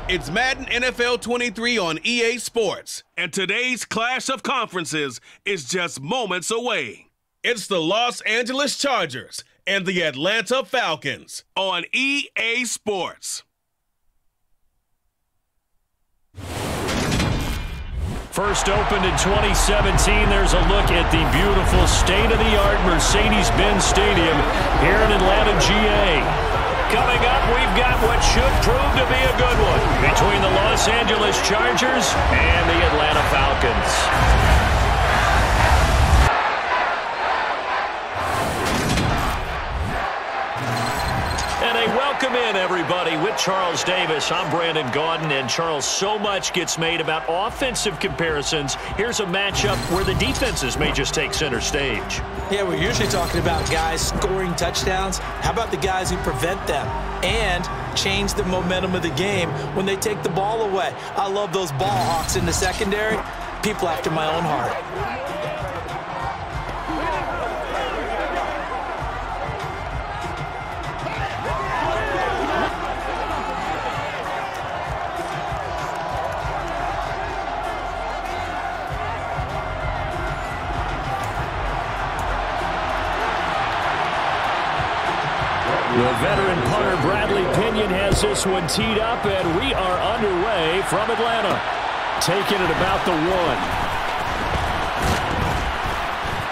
It's Madden NFL 23 on EA Sports, and today's clash of conferences is just moments away. It's the Los Angeles Chargers and the Atlanta Falcons on EA Sports. First opened in 2017, there's a look at the beautiful state-of-the-art Mercedes-Benz Stadium here in Atlanta, GA. Coming up, we've got what should prove to be a good one between the Los Angeles Chargers and the Atlanta Falcons. Welcome in, everybody, with Charles Davis. I'm Brandon Gaudin, and Charles, so much gets made about offensive comparisons. Here's a matchup where the defenses may just take center stage. Yeah, we're usually talking about guys scoring touchdowns. How about the guys who prevent them and change the momentum of the game when they take the ball away? I love those ball hawks in the secondary. People after my own heart. The veteran punter Bradley Pinion has this one teed up, and we are underway from Atlanta. Taking it about the 1.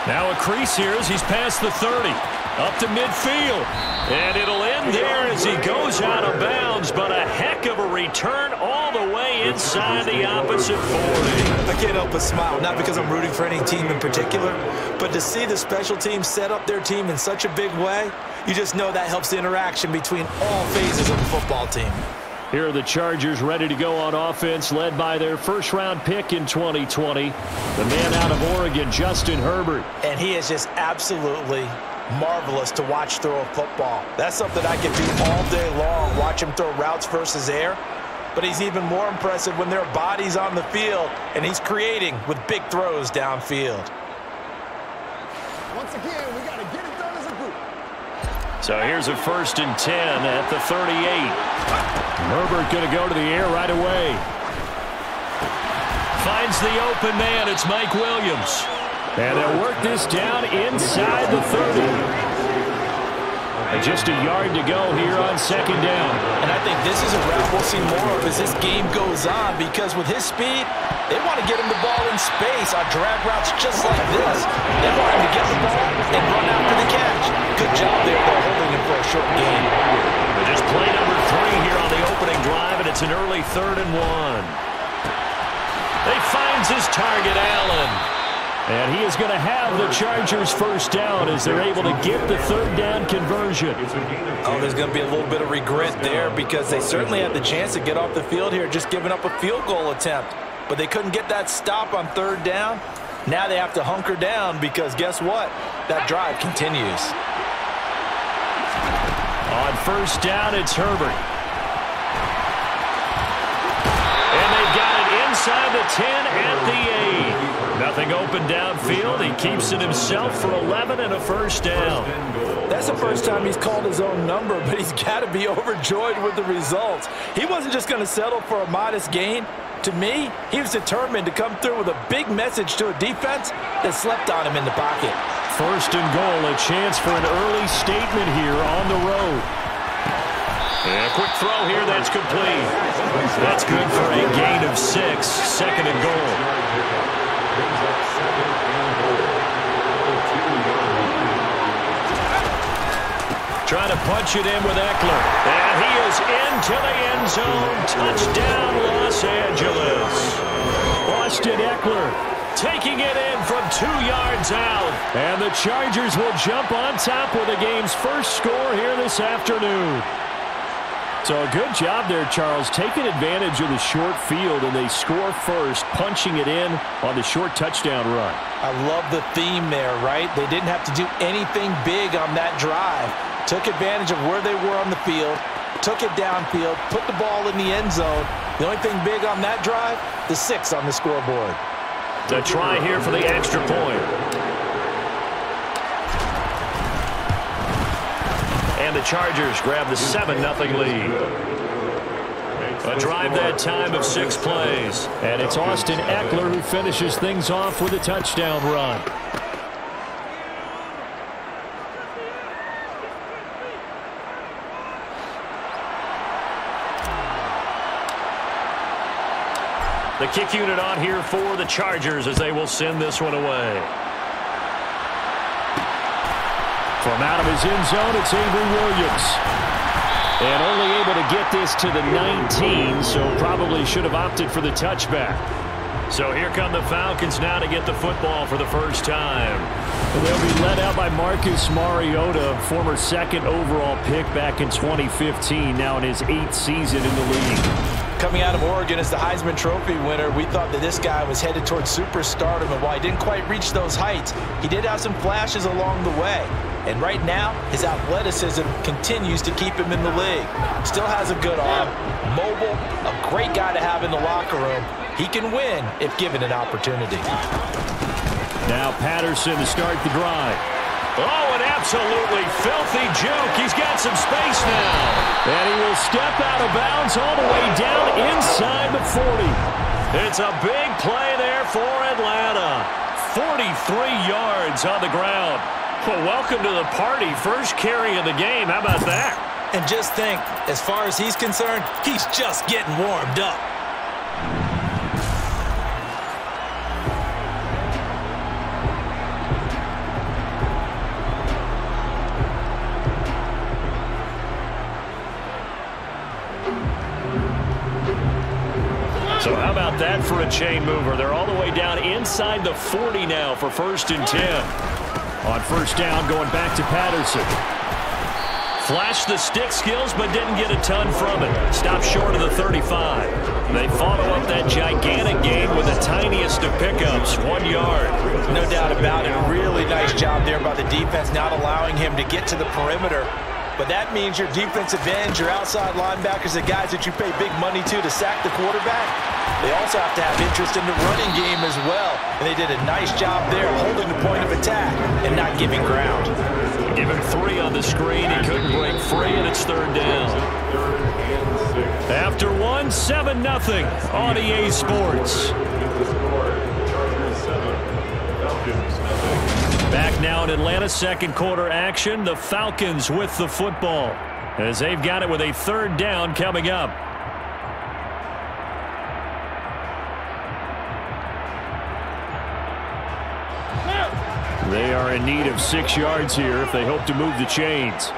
Now a crease here as he's past the 30. Up to midfield. And it'll end there as he goes out of bounds, but a heck of a return all the way inside the opposite 40. I can't help but smile, not because I'm rooting for any team in particular, but to see the special teams set up their team in such a big way, you just know that helps the interaction between all phases of the football team. Here are the Chargers ready to go on offense, led by their first-round pick in 2020, the man out of Oregon, Justin Herbert. And he is just absolutely marvelous to watch throw a football. That's something I can do all day long, watch him throw routes versus air. But he's even more impressive when there are bodies on the field, and he's creating with big throws downfield. Once again, we got to get it done as a group. So here's a 1st and 10 at the 38. Herbert going to go to the air right away. Finds the open man. It's Mike Williams. And they'll work this down inside the 30. And just a yard to go here on 2nd down. And I think this is a route we'll see more of as this game goes on, because with his speed, they want to get him the ball in space on drag routes just like this. They want him to get the ball and run after the catch. Good job there, though, holding him for a short gain. Just play number 3 here on the opening drive, and it's an early 3rd and 1. They finds his target, Allen. And he is going to have the Chargers first down as they're able to get the 3rd down conversion. Oh, there's going to be a little bit of regret there, because they certainly had the chance to get off the field here, just giving up a field goal attempt. But they couldn't get that stop on 3rd down. Now they have to hunker down, because guess what? That drive continues. On 1st down, it's Herbert. And they've got it inside the 10 at the 8. Nothing open downfield. He keeps it himself for 11 and a 1st down. That's the first time he's called his own number, but he's got to be overjoyed with the results. He wasn't just going to settle for a modest gain. To me, he was determined to come through with a big message to a defense that slept on him in the pocket. 1st and goal, a chance for an early statement here on the road. And a quick throw here, that's complete. That's good for a gain of 6, 2nd and goal. Trying to punch it in with Eckler. And he is into the end zone. Touchdown, Los Angeles. Austin Eckler taking it in from 2 yards out. And the Chargers will jump on top with the game's first score here this afternoon. So a good job there, Charles, taking advantage of the short field, and they score first, punching it in on the short touchdown run. I love the theme there, right? They didn't have to do anything big on that drive. Took advantage of where they were on the field, took it downfield, put the ball in the end zone. The only thing big on that drive, the 6 on the scoreboard. The try here for the extra point. And the Chargers grab the 7-0 lead. A drive that time of 6 plays. And it's Austin Eckler who finishes things off with a touchdown run. The kick unit on here for the Chargers as they will send this one away. From out of his end zone, it's Avery Williams. And only able to get this to the 19, so probably should have opted for the touchback. So here come the Falcons now to get the football for the first time. And they'll be led out by Marcus Mariota, former 2nd overall pick back in 2015, now in his 8th season in the league. Coming out of Oregon as the Heisman Trophy winner, we thought that this guy was headed towards superstardom, and while he didn't quite reach those heights, he did have some flashes along the way. And right now, his athleticism continues to keep him in the league. Still has a good arm, mobile, a great guy to have in the locker room. He can win if given an opportunity. Now Patterson to start the drive. Oh, an absolutely filthy juke. He's got some space now. And he will step out of bounds all the way down inside the 40. It's a big play there for Atlanta. 43 yards on the ground. Well, welcome to the party. First carry of the game. How about that? And just think, as far as he's concerned, he's just getting warmed up. So how about that for a chain mover? They're all the way down inside the 40 now for 1st and 10. On 1st down, going back to Patterson. Flashed the stick skills, but didn't get a ton from it. Stopped short of the 35. They follow up that gigantic gain with the tiniest of pickups, 1 yard. No doubt about it. Really nice job there by the defense, not allowing him to get to the perimeter. But that means your defensive ends, your outside linebackers, the guys that you pay big money to sack the quarterback, they also have to have interest in the running game as well. And they did a nice job there holding the point of attack and not giving ground. Give him 3 on the screen. He couldn't break free, and it's 3rd down. After 1, 7-0 on EA Sports. Back now in Atlanta, 2nd quarter action. The Falcons with the football as they've got it with a 3rd down coming up. They are in need of 6 yards here if they hope to move the chains.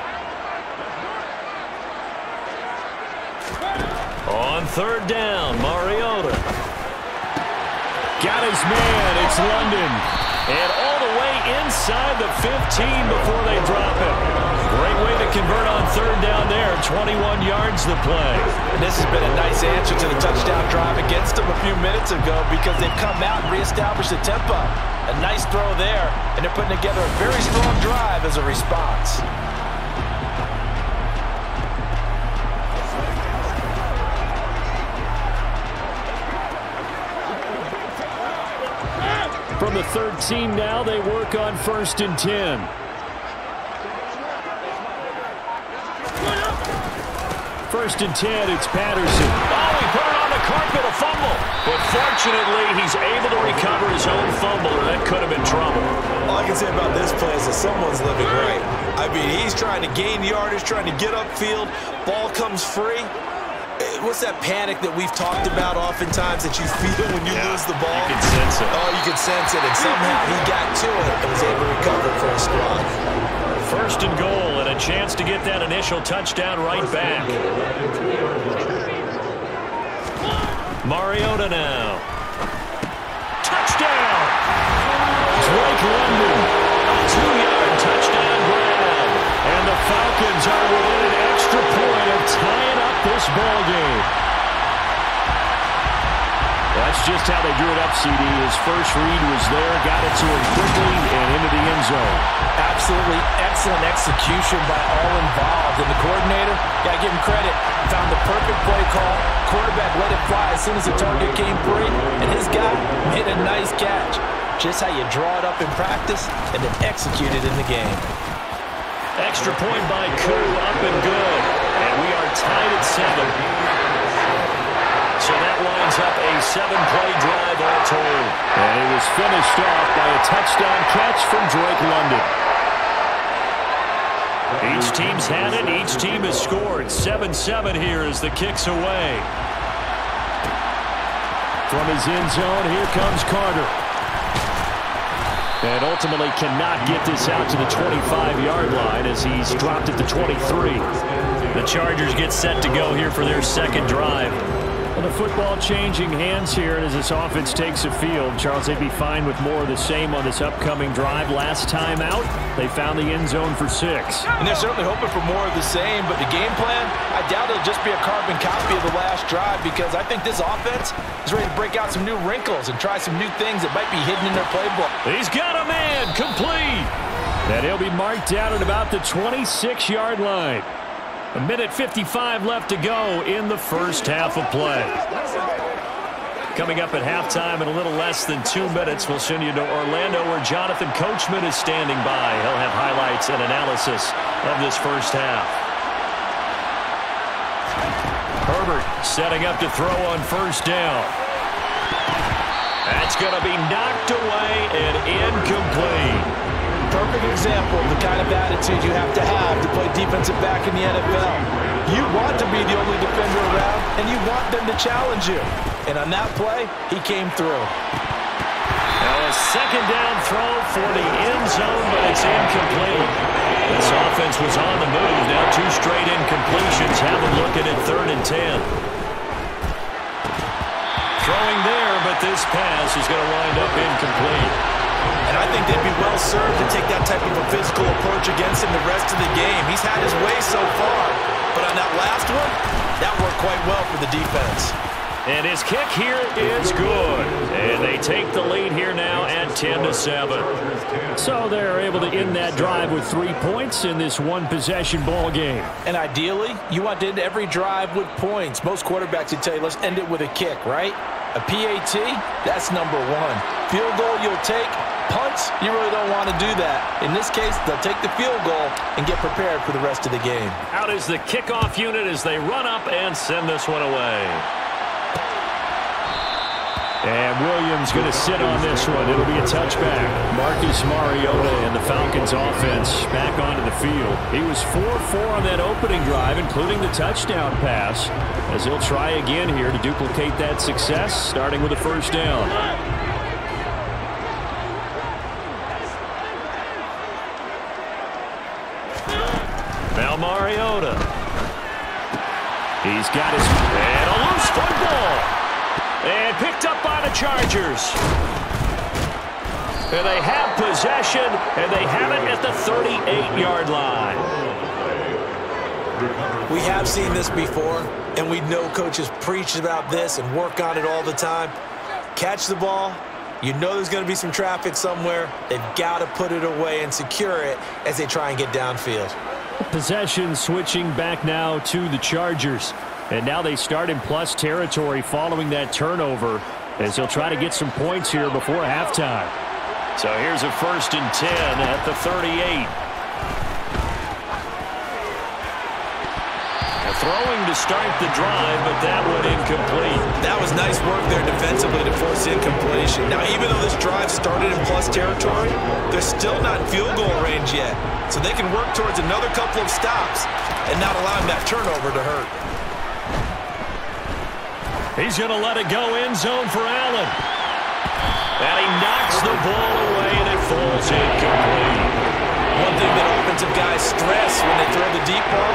On 3rd down, Mariota. Got his man. It's London. And all the way inside the 15 before they drop it. Great way to convert on 3rd down there. 21 yards the play. And this has been a nice answer to the touchdown drive against them a few minutes ago because they've come out and reestablished the tempo. A nice throw there, and they're putting together a very strong drive as a response. From the 13 now, they work on 1st and 10. First and 10, it's Patterson. Oh, he put it on the carpet, a fumble. But fortunately, he's able to recover his own fumble, or that could have been trouble. All I can say about this play is that someone's living right. I mean, he's trying to gain yardage, trying to get upfield. Ball comes free. What's that panic that we've talked about oftentimes that you feel when you lose the ball? You can sense it. Oh, you can sense it. And somehow he got to it and was able to recover for a squad. 1st and goal, and a chance to get that initial touchdown right back. Mariota now. Touchdown! Drake London. A 2-yard touchdown grab. And the Falcons are within an extra point of tying up this ball game. That's just how they drew it up, CD. His first read was there, got it to him quickly and into the end zone. Absolutely excellent execution by all involved. And the coordinator, got to give him credit, found the perfect play call. Quarterback let it fly as soon as the target came free. And his guy made a nice catch. Just how you draw it up in practice and then execute it in the game. Extra point by Koo, up and good. And we are tied at 7. So that winds up a 7-play drive all told. And it was finished off by a touchdown catch from Drake London. Each team's had it. Each team has scored. 7-7 here as the kick's away. From his end zone, here comes Carter. And ultimately cannot get this out to the 25-yard line as he's dropped at the 23. The Chargers get set to go here for their second drive. Well, the football changing hands here as this offense takes the field. Charles, they'd be fine with more of the same on this upcoming drive. Last time out, they found the end zone for 6. And they're certainly hoping for more of the same, but the game plan, I doubt it'll just be a carbon copy of the last drive because I think this offense is ready to break out some new wrinkles and try some new things that might be hidden in their playbook. He's got a man, complete. And he'll be marked down at about the 26-yard line. 1:55 left to go in the first half of play. Coming up at halftime in a little less than 2 minutes, we'll send you to Orlando where Jonathan Coachman is standing by. He'll have highlights and analysis of this first half. Herbert setting up to throw on first down. That's going to be knocked away and incomplete. Perfect example of the kind of attitude you have to play defensive back in the NFL. You want to be the only defender around, and you want them to challenge you. And on that play, he came through. Now a second down throw for the end zone, but it's incomplete. This offense was on the move. Now 2 straight incompletions. Have them looking at 3rd and 10. Throwing there, but this pass is going to wind up incomplete. And I think they'd be well served to take that type of a physical approach against him the rest of the game. He's had his way so far, but on that last one, that worked quite well for the defense. And his kick here is good. And they take the lead here now at 10-7. So they're able to end that drive with 3 points in this one-possession ball game. And ideally, you want to end every drive with points. Most quarterbacks would tell you, let's end it with a kick, right? A PAT, that's number 1. Field goal you'll take. Punts, you really don't want to do that. In this case, they'll take the field goal and get prepared for the rest of the game. Out is the kickoff unit as they run up and send this one away. And Williams going to sit on this one. It'll be a touchback. Marcus Mariota and the Falcons offense back onto the field. He was 4-4 on that opening drive, including the touchdown pass, as he'll try again here to duplicate that success, starting with a first down. Now Mariota. He's got his... And a loose football. And picked up by the Chargers. And they have possession, and they have it at the 38-yard line. We have seen this before, and we know coaches preach about this and work on it all the time. Catch the ball. You know there's going to be some traffic somewhere. They've got to put it away and secure it as they try and get downfield. Possession switching back now to the Chargers. And now they start in plus territory following that turnover as they'll try to get some points here before halftime. So here's a 1st and 10 at the 38. Throwing to start the drive, but that one incomplete. That was nice work there defensively to force incompletion. Now, even though this drive started in plus territory, they're still not in field goal range yet. So they can work towards another couple of stops and not allowing that turnover to hurt. He's going to let it go end zone for Allen. And he knocks the ball away, and it falls incomplete. One thing that offensive guys stress when they throw the deep ball,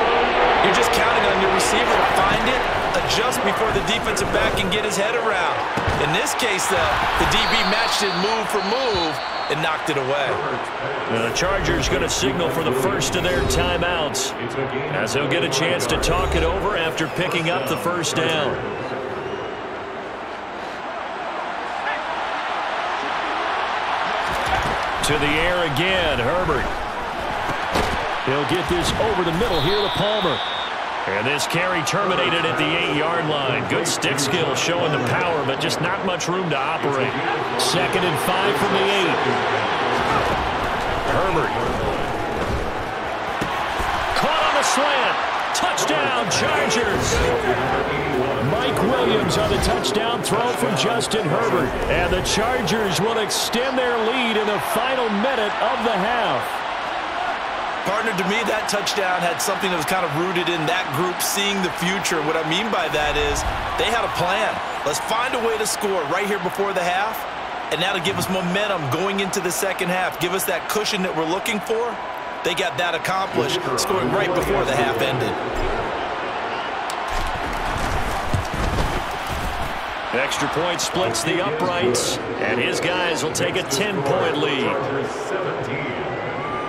you're just counting on your receiver to find it, adjust before the defensive back can get his head around. In this case, though, the DB matched it move for move and knocked it away. The Chargers going to signal for the first of their timeouts as they'll get a chance to talk it over after picking up the first down. To the air again, Herbert. He'll get this over the middle here to Palmer. And this carry terminated at the 8-yard line. Good stick skill showing the power, but just not much room to operate. 2nd and 5 from the 8. Herbert. Caught on the slant. Touchdown, Chargers. Mike Williams on the touchdown throw from Justin Herbert. And the Chargers will extend their lead in the final minute of the half. Partner, to me, that touchdown had something that was kind of rooted in that group seeing the future. What I mean by that is they had a plan. Let's find a way to score right here before the half, and that'll give us momentum going into the second half. Give us that cushion that we're looking for. They got that accomplished, scoring right before the half ended. Extra point splits the uprights, and his guys will take a 10-point lead.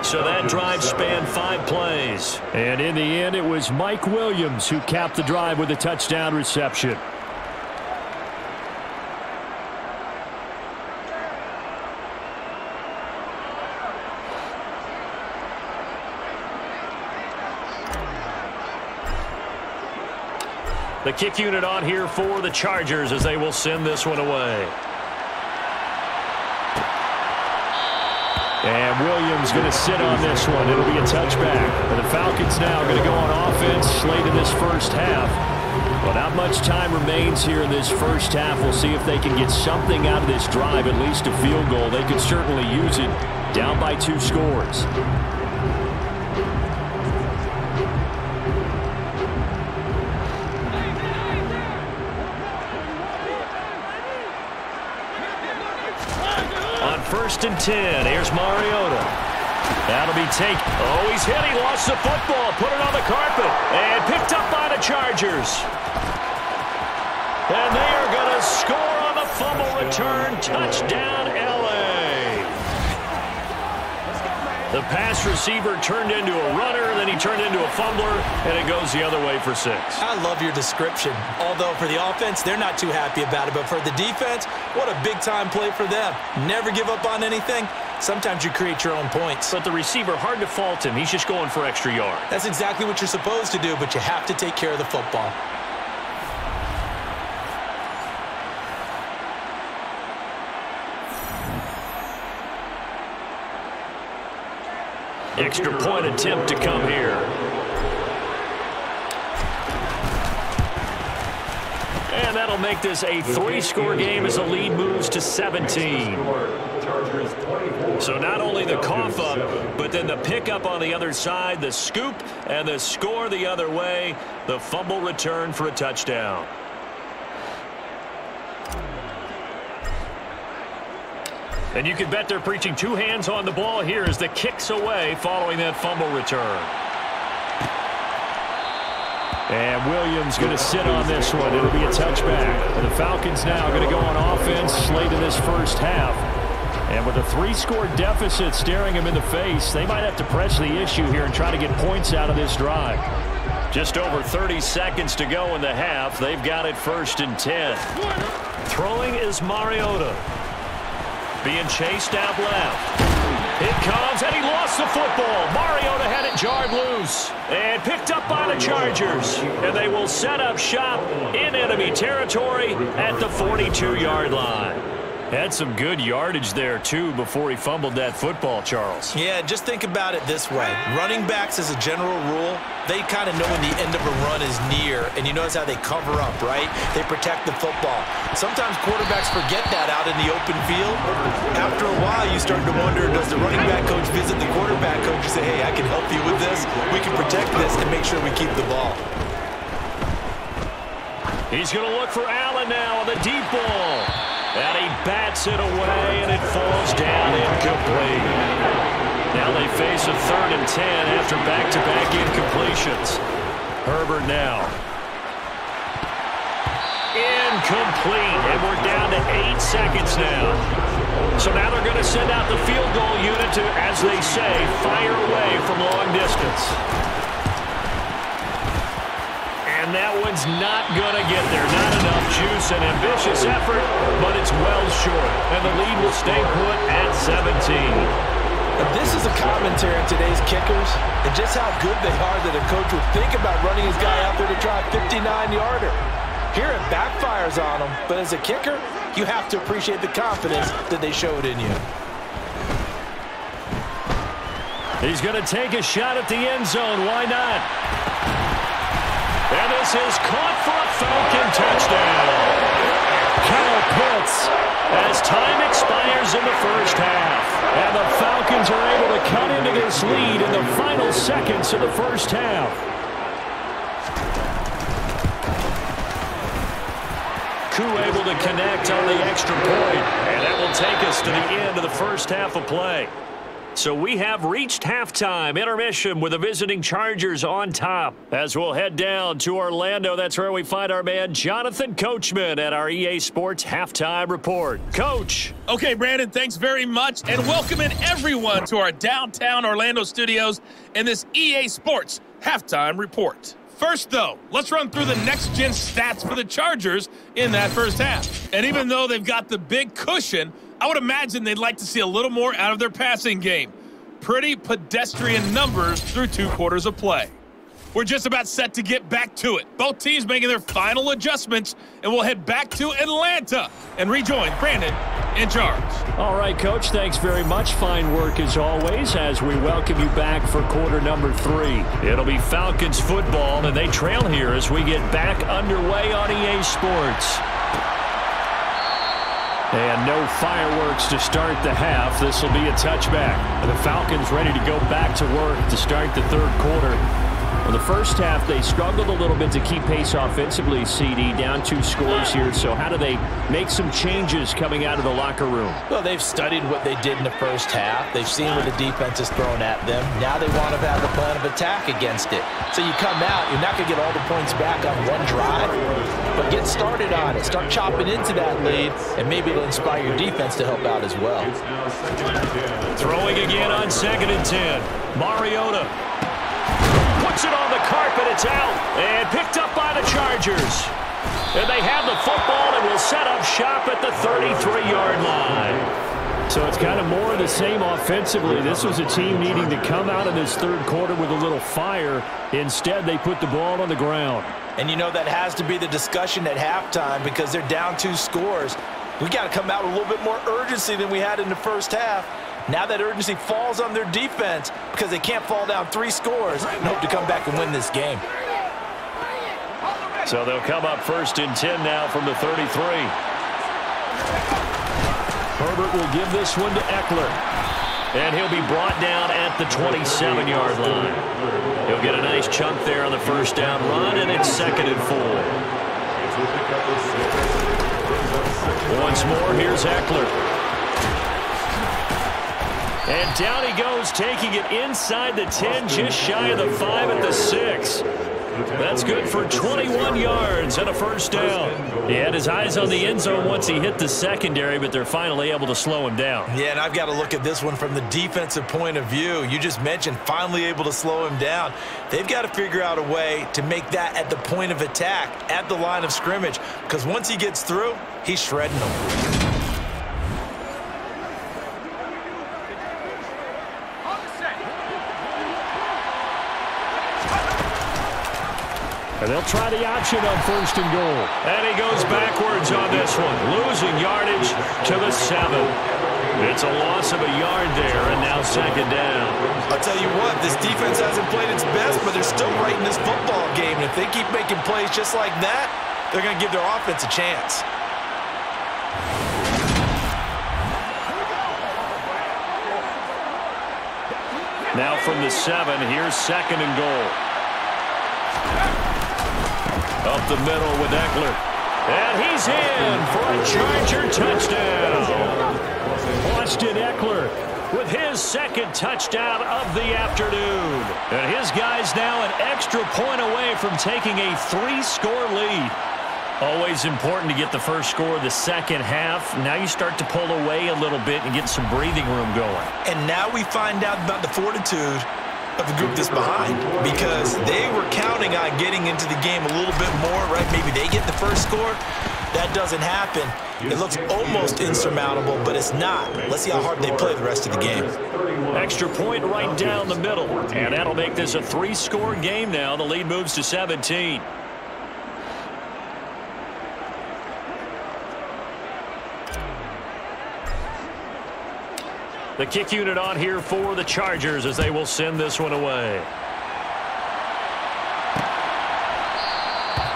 So that drive spanned 5 plays. And in the end, it was Mike Williams who capped the drive with a touchdown reception. The kick unit on here for the Chargers as they will send this one away. And Williams going to sit on this one. It'll be a touchback. And the Falcons now going to go on offense late in this first half. Well, not much time remains here in this first half. We'll see if they can get something out of this drive, at least a field goal. They could certainly use it. Down by 2 scores. First and 10. Here's Mariota. That'll be taken. Oh, he's hit. He lost the football. Put it on the carpet. And picked up by the Chargers. And they are going to score on the fumble return. Touchdown, L.A. The pass receiver turned into a runner, then he turned into a fumbler, and it goes the other way for 6. I love your description. Although for the offense, they're not too happy about it. But for the defense, what a big-time play for them. Never give up on anything. Sometimes you create your own points. But the receiver, hard to fault him. He's just going for extra yard. That's exactly what you're supposed to do, but you have to take care of the football. Extra point attempt to come here. And that'll make this a 3-score game as the lead moves to 17. So not only the cough up, but then the pickup on the other side, the scoop, and the score the other way, the fumble return for a touchdown. And you can bet they're preaching 2 hands on the ball here as the kick's away following that fumble return. And Williams going to sit on this one. It'll be a touchback. And the Falcons now going to go on offense late in this first half. And with a 3-score deficit staring them in the face, they might have to press the issue here and try to get points out of this drive. Just over 30 seconds to go in the half. They've got it 1st and 10. Throwing is Mariota. Being chased out left. It comes, and he lost the football. Mariota had it jarred loose and picked up by the Chargers. And they will set up shop in enemy territory at the 42-yard line. Had some good yardage there, too, before he fumbled that football, Charles. Yeah, just think about it this way. Running backs, as a general rule, they kind of know when the end of a run is near, and you notice how they cover up, right? They protect the football. Sometimes quarterbacks forget that out in the open field. After a while, you start to wonder, does the running back coach visit the quarterback coach and say, hey, I can help you with this. We can protect this and make sure we keep the ball. He's going to look for Allen now on the deep ball. And he bats it away, and it falls down incomplete. Now they face a 3rd and 10 after back-to-back incompletions. Herbert now. Incomplete, and we're down to 8 seconds now. So now they're going to send out the field goal unit to, as they say, fire away from long distance. And that one's not going to get there. Not enough juice, an ambitious effort, but it's well short. And the lead will stay put at 17. And this is a commentary on today's kickers and just how good they are that a coach would think about running his guy out there to try a 59-yarder. Here it backfires on him, but as a kicker, you have to appreciate the confidence that they showed in you. He's going to take a shot at the end zone. Why not? And this is caught for a Falcon touchdown. Kyle Pitts as time expires in the first half. And the Falcons are able to cut into this lead in the final seconds of the first half. Koo able to connect on the extra point. And that will take us to the end of the first half of play. So we have reached halftime, intermission with the visiting Chargers on top. As we'll head down to Orlando, that's where we find our man Jonathan Coachman at our EA Sports Halftime Report. Coach. Okay, Brandon, thanks very much, and welcoming everyone to our downtown Orlando studios in this EA Sports Halftime Report. First, though, let's run through the next-gen stats for the Chargers in that first half. And even though they've got the big cushion, I would imagine they'd like to see a little more out of their passing game. Pretty pedestrian numbers through 2 quarters of play. We're just about set to get back to it. Both teams making their final adjustments, and we'll head back to Atlanta and rejoin Brandon in charge. All right, Coach, thanks very much. Fine work as always as we welcome you back for quarter number 3. It'll be Falcons football, and they trail here as we get back underway on EA Sports. And no fireworks to start the half. This will be a touchback. And the Falcons ready to go back to work to start the third quarter. Well, the first half, they struggled a little bit to keep pace offensively, CD, down 2 scores here. So how do they make some changes coming out of the locker room? Well, they've studied what they did in the first half. They've seen what the defense has thrown at them. Now they want to have a plan of attack against it. So you come out, you're not going to get all the points back on one drive, but get started on it. Start chopping into that lead, and maybe it'll inspire your defense to help out as well. Throwing again on 2nd and 10. Mariota puts it on the carpet. It's out and picked up by the Chargers. And they have the football and will set up shop at the 33-yard line. So it's kind of more of the same offensively. This was a team needing to come out in this third quarter with a little fire. Instead, they put the ball on the ground. And you know that has to be the discussion at halftime because they're down 2 scores. We got to come out with a little bit more urgency than we had in the first half. Now that urgency falls on their defense because they can't fall down 3 scores and hope to come back and win this game. So they'll come up 1st and 10 now from the 33. Herbert will give this one to Eckler. And he'll be brought down at the 27-yard line. He'll get a nice chunk there on the first down run, and it's 2nd and 4. Once more, here's Eckler. And down he goes, taking it inside the 10, just shy of the 5 at the 6. That's good for 21 yards and a first down. He had his eyes on the end zone once he hit the secondary, but they're finally able to slow him down. Yeah, and I've got to look at this one from the defensive point of view. You just mentioned finally able to slow him down. They've got to figure out a way to make that at the point of attack, at the line of scrimmage, because once he gets through, he's shredding them. And they'll try the option on 1st and goal. And he goes backwards on this one, losing yardage to the 7. It's a loss of a yard there, and now 2nd down. I'll tell you what, this defense hasn't played its best, but they're still right in this football game. And if they keep making plays just like that, they're going to give their offense a chance. Now from the 7, here's 2nd and goal. Up the middle with Eckler. And he's in for a Charger touchdown. Austin Eckler with his 2nd touchdown of the afternoon. And his guys now an extra point away from taking a 3-score lead. Always important to get the first score of the second half. Now you start to pull away a little bit and get some breathing room going. And now we find out about the fortitude of the group that's behind, because they were counting on getting into the game a little bit more, right? Maybe they get the first score. That doesn't happen. It looks almost insurmountable, but it's not. Let's see how hard they play the rest of the game. Extra point right down the middle, and that'll make this a 3-score game now. The lead moves to 17. The kick unit on here for the Chargers as they will send this one away.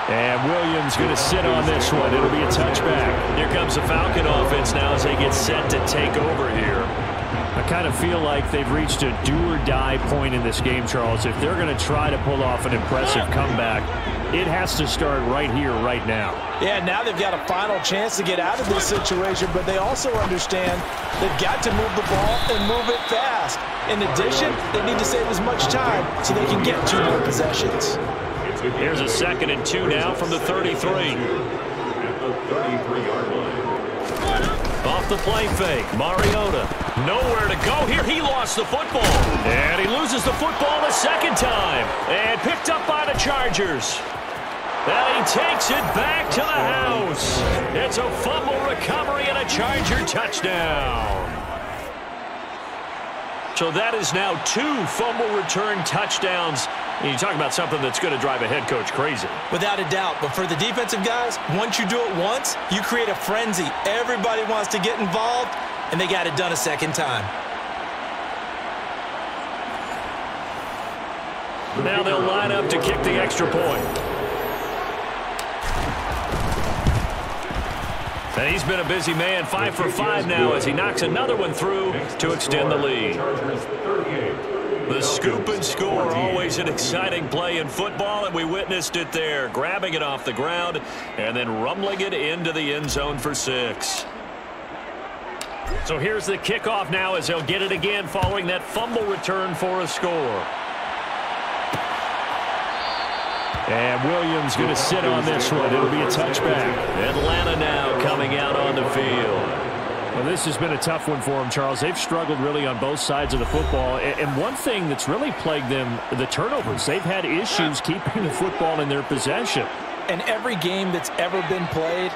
And Williams going to sit on this one. It'll be a touchback. Here comes the Falcon offense now as they get set to take over here. I kind of feel like they've reached a do-or-die point in this game, Charles. If they're going to try to pull off an impressive comeback, it has to start right here, right now. Yeah, now they've got a final chance to get out of this situation, but they also understand they've got to move the ball and move it fast. In addition, they need to save as much time so they can get 2 more possessions. Here's a 2nd and 2 now from the 33. Off the play fake, Mariota. Nowhere to go here. He lost the football. And he loses the football a 2nd time. And picked up by the Chargers. And he takes it back to the house. It's a fumble recovery and a Charger touchdown. So that is now 2 fumble return touchdowns. You talk about something that's going to drive a head coach crazy. Without a doubt. But for the defensive guys, once you do it once, you create a frenzy. Everybody wants to get involved, and they got it done a 2nd time. Now they'll line up to kick the extra point. And he's been a busy man, 5 for 5 now as he knocks another one through to extend the lead. The scoop and score, always an exciting play in football, and we witnessed it there, grabbing it off the ground and then rumbling it into the end zone for 6. So here's the kickoff now as they'll get it again following that fumble return for a score. And Williams going to sit on this one. It'll be a touchback. Atlanta now coming out on the field. Well, this has been a tough one for them, Charles. They've struggled really on both sides of the football. And one thing that's really plagued them, the turnovers. They've had issues keeping the football in their possession. And every game that's ever been played,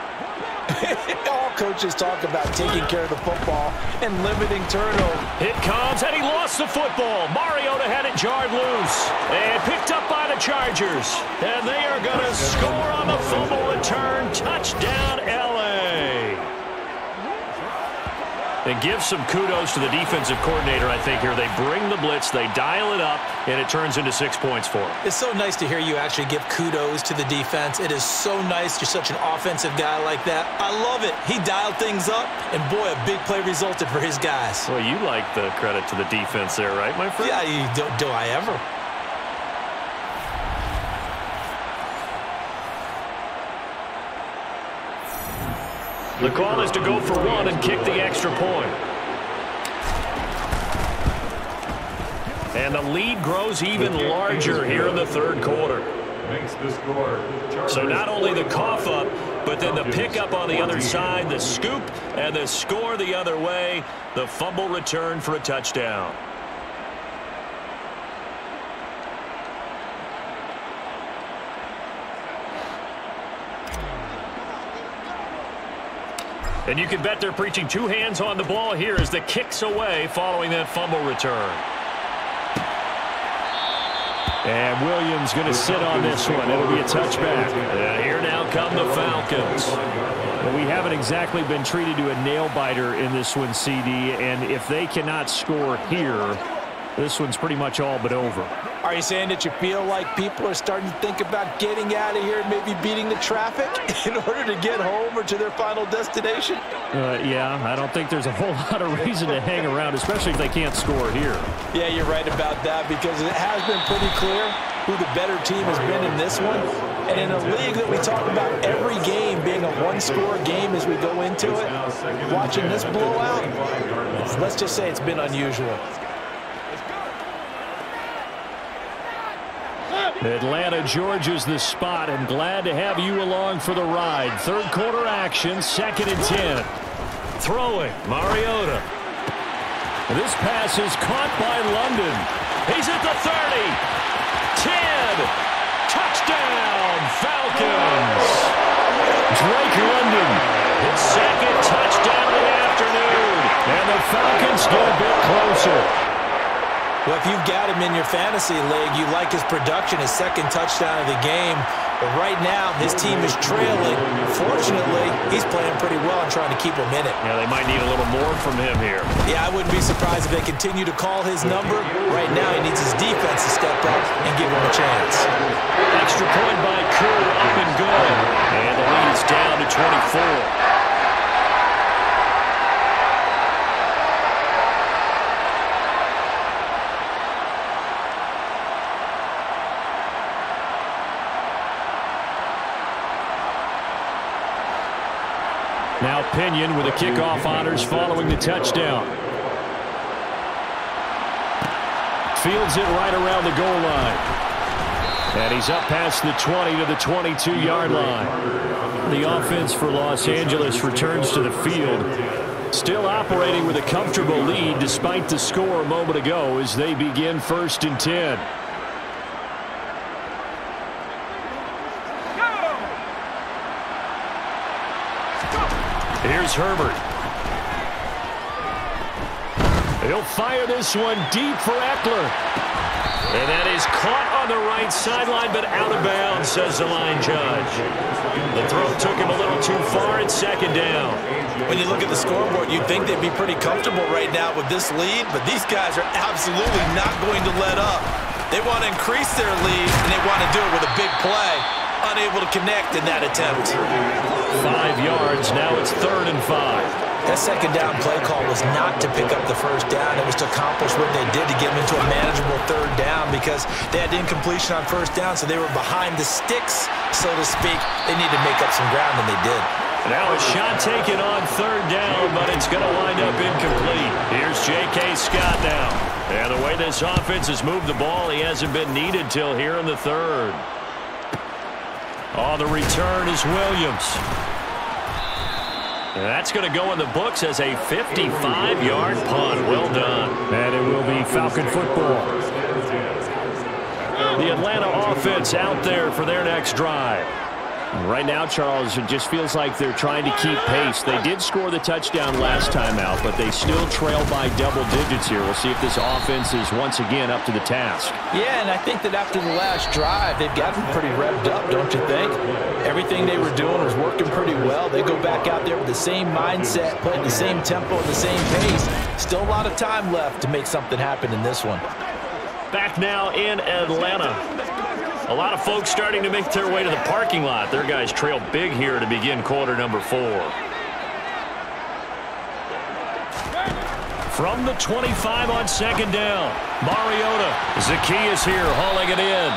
all coaches talk about taking care of the football and limiting turnover. It comes, and he lost the football. Mariota had it jarred loose and picked up by the Chargers. And they are going to score on the fumble return. Touchdown, L.A. And give some kudos to the defensive coordinator, I think, here. They bring the blitz, they dial it up, and it turns into 6 points for them. It's so nice to hear you actually give kudos to the defense. It is so nice. You're such an offensive guy like that. I love it. He dialed things up, and boy, a big play resulted for his guys. Well, you like the credit to the defense there, right, my friend? Yeah, do I ever? The call is to go for 1 and kick the extra point. And the lead grows even larger here in the 3rd quarter. So not only the cough up, but then the pickup on the other side, the scoop, and the score the other way. The fumble return for a touchdown. And you can bet they're preaching 2 hands on the ball here as the kick's away following that fumble return. And Williams going to sit on this one. It'll be a touchback. And here now come the Falcons. Well, we haven't exactly been treated to a nail-biter in this one, CD, and if they cannot score here, this one's pretty much all but over. Are you saying that you feel like people are starting to think about getting out of here and maybe beating the traffic in order to get home or to their final destination? Yeah, I don't think there's a whole lot of reason to hang around, especially if they can't score here. Yeah, you're right about that because it has been pretty clear who the better team has been in this one. And in a league that we talk about every game being a 1-score game as we go into it, watching this blowout, let's just say it's been unusual. Atlanta, Georgia's the spot, and glad to have you along for the ride. 3rd quarter action, 2nd and 10. Throwing, Mariota. This pass is caught by London. He's at the 30. 10. Touchdown, Falcons. Drake London. His 2nd touchdown of the afternoon. And the Falcons get a bit closer. Well, if you've got him in your fantasy league, you like his production, his 2nd touchdown of the game. But right now, his team is trailing. Fortunately, he's playing pretty well and trying to keep him in it. Yeah, they might need a little more from him here. Yeah, I wouldn't be surprised if they continue to call his number. Right now, he needs his defense to step up and give him a chance. Extra point by Kerr, up and good. 24. Now Pinion with the kickoff honors following the touchdown. Fields it right around the goal line. And he's up past the 20 to the 22-yard line. The offense for Los Angeles returns to the field. Still operating with a comfortable lead despite the score a moment ago as they begin 1st and 10. Here's Herbert. He'll fire this one deep for Eckler. And that is caught on the right sideline, but out of bounds, says the line judge. The throw took him a little too far. It's 2nd down. When you look at the scoreboard, you'd think they'd be pretty comfortable right now with this lead, but these guys are absolutely not going to let up. They want to increase their lead, and they want to do it with a big play. Unable to connect in that attempt. 5 yards. Now it's 3rd and 5. That 2nd down play call was not to pick up the 1st down. It was to accomplish what they did to get them into a manageable 3rd down because they had incompletion on 1st down, so they were behind the sticks, so to speak. They need to make up some ground, and they did. Now a shot taken on 3rd down, but it's going to wind up incomplete. Here's J.K. Scott now. And the way this offense has moved the ball, he hasn't been needed till here in the 3rd. On the return is Williams. And that's going to go in the books as a 55-yard punt. Well done. And it will be Falcon football. The Atlanta offense out there for their next drive. Right now, Charles, it just feels like they're trying to keep pace. They did score the touchdown last time out, but they still trail by double digits here. We'll see if this offense is once again up to the task. Yeah, and I think that after the last drive, they've gotten pretty revved up, don't you think? Everything they were doing was working pretty well. They go back out there with the same mindset, playing the same tempo, the same pace. Still a lot of time left to make something happen in this one. Back now in Atlanta. A lot of folks starting to make their way to the parking lot. Their guys trail big here to begin quarter number 4. From the 25 on 2nd down, Mariota. Zacchaeus here hauling it in.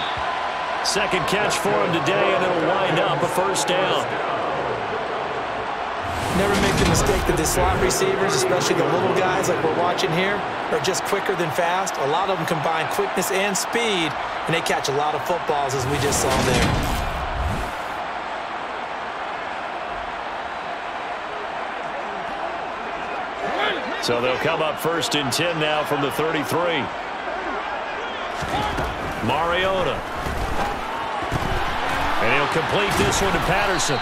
2nd catch for him today, and it'll wind up a 1st down. Never make the mistake that the slot receivers, especially the little guys like we're watching here, are just quicker than fast. A lot of them combine quickness and speed, and they catch a lot of footballs, as we just saw there. So they'll come up 1st and 10 now from the 33. Mariota. And he'll complete this one to Patterson.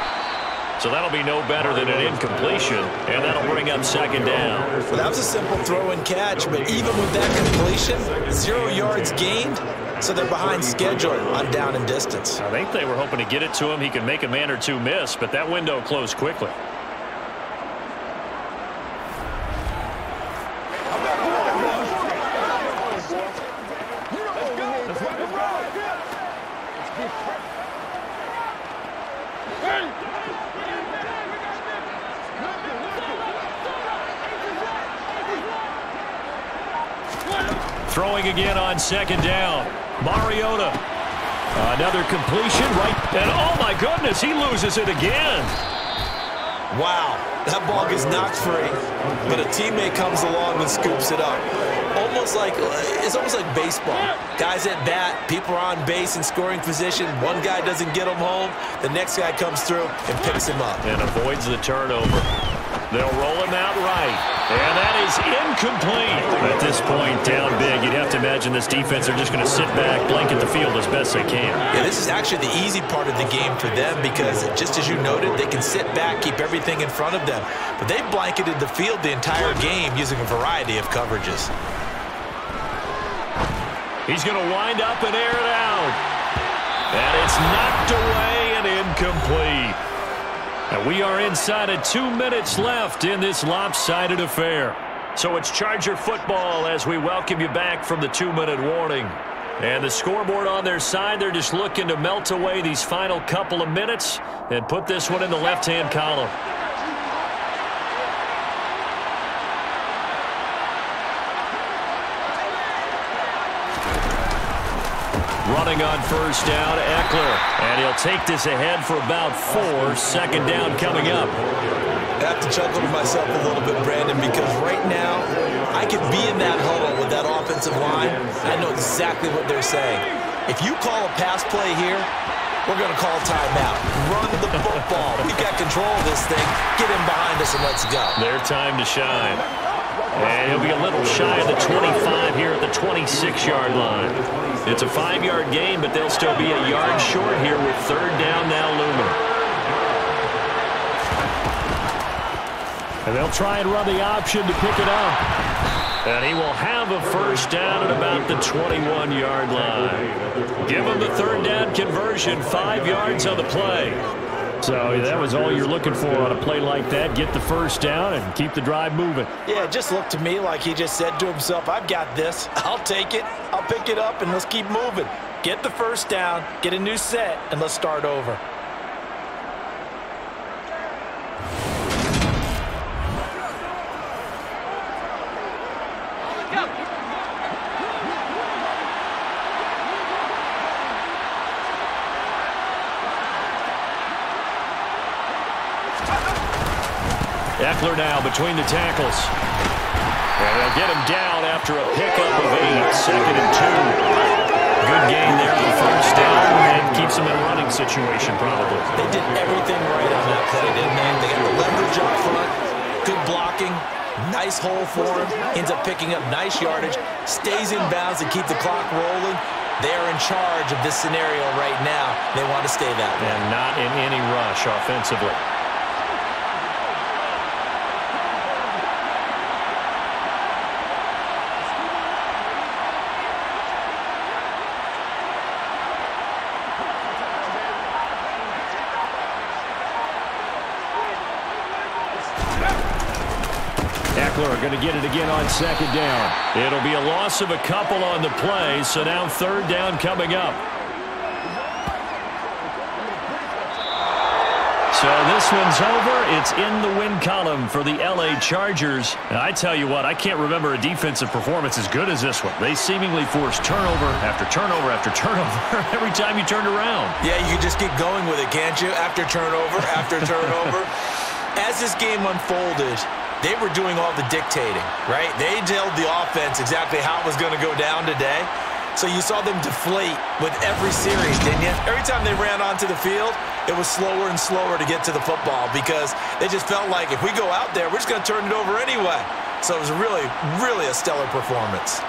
So that'll be no better than an incompletion, and that'll bring up 2nd down. Well, that was a simple throw and catch, but even with that completion, 0 yards gained, so they're behind schedule on down and distance. I think they were hoping to get it to him. He could make a man or two miss, but that window closed quickly. Throwing again on 2nd down. Mariota. Another completion right. And oh my goodness, he loses it again. Wow, that ball gets knocked free, but a teammate comes along and scoops it up. It's almost like baseball. Guys at bat, people are on base in scoring position. One guy doesn't get him home, the next guy comes through and picks him up. And avoids the turnover. They'll roll him out right. And that is incomplete. At this point, down big, you'd have to imagine this defense are just going to sit back, blanket the field as best they can. Yeah, this is actually the easy part of the game for them because, just as you noted, they can sit back, keep everything in front of them. But they've blanketed the field the entire game using a variety of coverages. He's going to wind up and air it out. And it's knocked away and incomplete. And we are inside of 2 minutes left in this lopsided affair. So it's Charger football as we welcome you back from the 2-minute warning. And the scoreboard on their side, they're just looking to melt away these final couple of minutes and put this one in the left-hand column. Running on first down, Eckler. And he'll take this ahead for about 4. Second down coming up. I have to chuckle to myself a little bit, Brandon, because right now I could be in that huddle with that offensive line. I know exactly what they're saying. If you call a pass play here, we're going to call timeout. Run the football. We've got control of this thing. Get him behind us and let's go. Their time to shine. And he'll be a little shy of the 25 here at the 26-yard line. It's a 5-yard gain, but they'll still be a yard short here with third down now looming. And they'll try and run the option to pick it up. And he will have a first down at about the 21-yard line. Give him the third down conversion, 5 yards on the play. So that was all you're looking for on a play like that. Get the first down and keep the drive moving. Yeah, it just looked to me like he just said to himself, I've got this. I'll take it. I'll pick it up, and let's keep moving. Get the first down, get a new set, and let's start over. Eckler now between the tackles. And they'll get him down after a pickup of 8. Second and 2. Good gain there on first down. And keeps him in a running situation probably. They did everything right on that play, didn't they? They got the leverage up front. Good blocking. Nice hole for him. Ends up picking up nice yardage. Stays in bounds to keep the clock rolling. They are in charge of this scenario right now. They want to stay that way. And not in any rush offensively. Eckler going to get it again on second down. It'll be a loss of a couple on the play, so now third down coming up. So this one's over. It's in the win column for the LA Chargers. And I tell you what, I can't remember a defensive performance as good as this one. They seemingly forced turnover after turnover after turnover every time you turned around. Yeah, you can just keep going with it, can't you? After turnover, after turnover. As this game unfolded, they were doing all the dictating, right? They told the offense exactly how it was going to go down today. So you saw them deflate with every series, didn't you? Every time they ran onto the field, it was slower and slower to get to the football because they just felt like if we go out there, we're just going to turn it over anyway. So it was really, really a stellar performance.